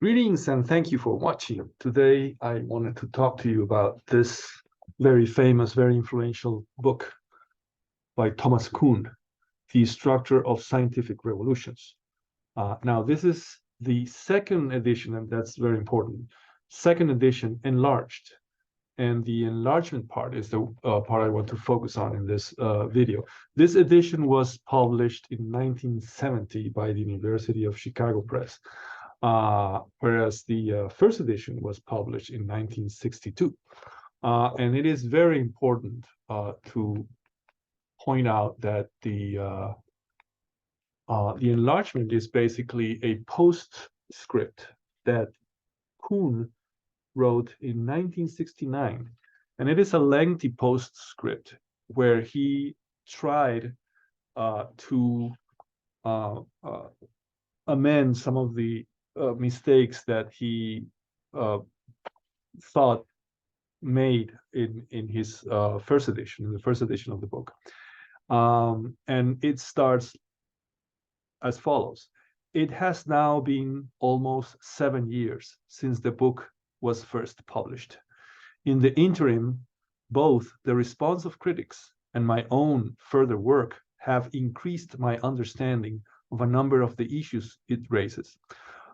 Greetings and thank you for watching. Today I wanted to talk to you about this very famous, very influential book by Thomas Kuhn, The Structure of Scientific Revolutions. Now this is the second edition, and that's very important. Second edition, enlarged. And the enlargement part is the part I want to focus on in this video. This edition was published in 1970 by the University of Chicago Press. Whereas the first edition was published in 1962. And it is very important to point out that the enlargement is basically a postscript that Kuhn wrote in 1969. And it is a lengthy postscript where he tried to amend some of the mistakes that he thought made in his first edition, in the first edition of the book. And it starts as follows. It has now been almost 7 years since the book was first published. In the interim, both the response of critics and my own further work have increased my understanding of a number of the issues it raises.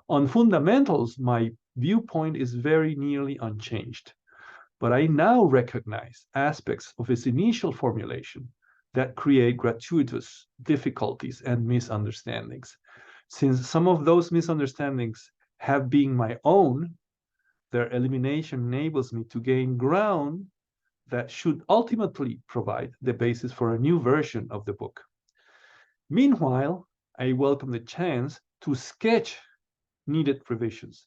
On fundamentals, my viewpoint is very nearly unchanged, but I now recognize aspects of its initial formulation that create gratuitous difficulties and misunderstandings. Since some of those misunderstandings have been my own, their elimination enables me to gain ground that should ultimately provide the basis for a new version of the book. Meanwhile, I welcome the chance to sketch needed revisions,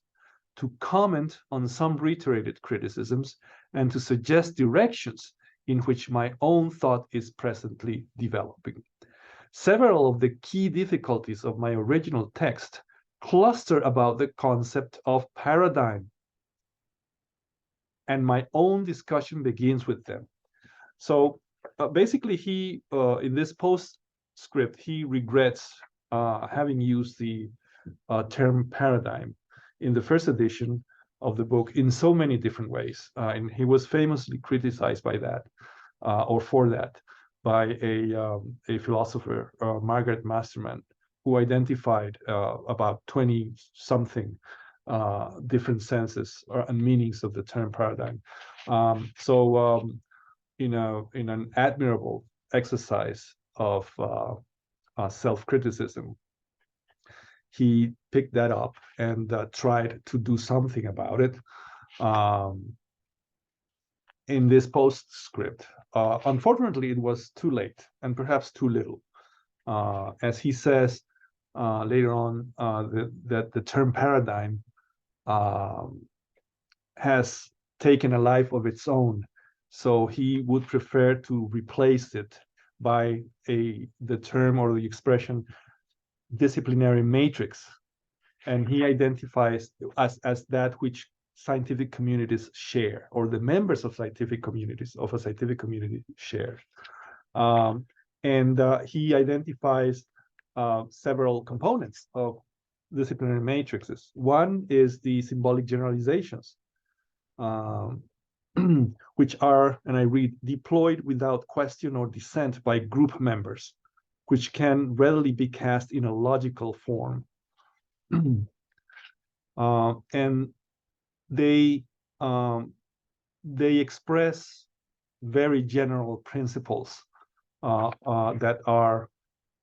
to comment on some reiterated criticisms, and to suggest directions in which my own thought is presently developing. Several of the key difficulties of my original text cluster about the concept of paradigm, and my own discussion begins with them. So basically, he, in this postscript, he regrets having used the term paradigm in the first edition of the book in so many different ways. And he was famously criticized by that, or for that, by a philosopher, Margaret Masterman, who identified about 20-something different senses and meanings of the term paradigm. In an admirable exercise of self-criticism, he picked that up and tried to do something about it in this postscript. Unfortunately, it was too late and perhaps too little. As he says later on, that the term paradigm has taken a life of its own. So he would prefer to replace it by the term or the expression disciplinary matrix, and he identifies as that which scientific communities share, or the members of scientific communities of a scientific community share. He identifies several components of disciplinary matrices. One is the symbolic generalizations, which are, and I read, deployed without question or dissent by group members, which can readily be cast in a logical form. And they express very general principles that are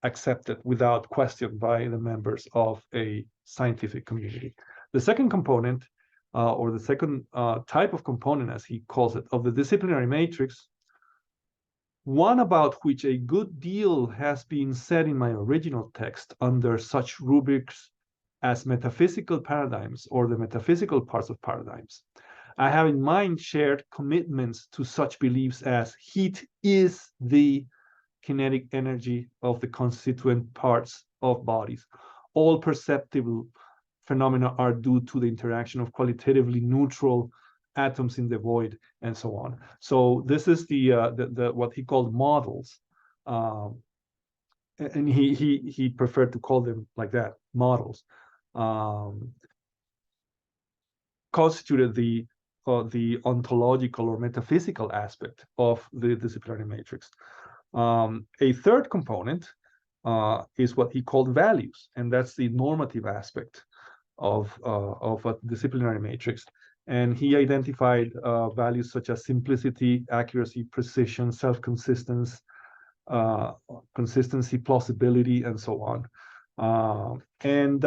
accepted without question by the members of a scientific community. The second component, or the second type of component, as he calls it, of the disciplinary matrix, one about which a good deal has been said in my original text under such rubrics as metaphysical paradigms or the metaphysical parts of paradigms. I have in mind shared commitments to such beliefs as heat is the kinetic energy of the constituent parts of bodies. All perceptible phenomena are due to the interaction of qualitatively neutral atoms in the void, and so on. So this is the what he called models, and he preferred to call them like that, models. constituted the ontological or metaphysical aspect of the disciplinary matrix. A third component is what he called values, and that's the normative aspect of a disciplinary matrix. And he identified values such as simplicity, accuracy, precision, self-consistency, consistency, plausibility, and so on. And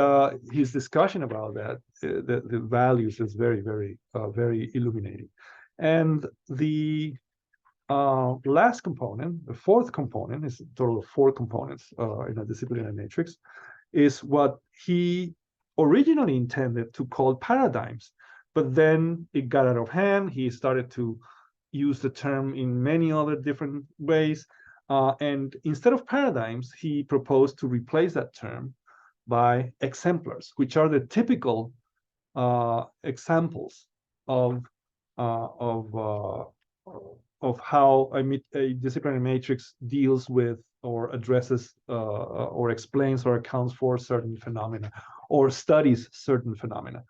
his discussion about that, the values, is very, very, very illuminating. And the last component, the fourth component, is a total of 4 components in a disciplinary matrix, is what he originally intended to call paradigms, but then it got out of hand. He started to use the term in many other different ways. And instead of paradigms, he proposed to replace that term by exemplars, which are the typical examples of how a disciplinary matrix deals with or addresses or explains or accounts for certain phenomena or studies certain phenomena.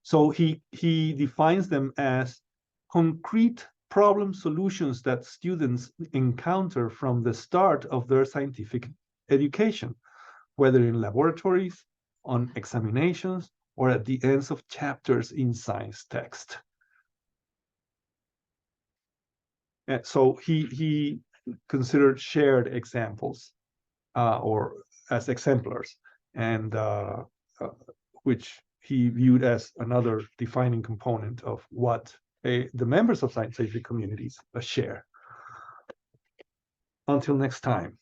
So he defines them as concrete problem solutions that students encounter from the start of their scientific education, whether in laboratories, on examinations, or at the ends of chapters in science text. And so he considered shared examples or as exemplars, and which he viewed as another defining component of what the members of scientific communities share. Until next time.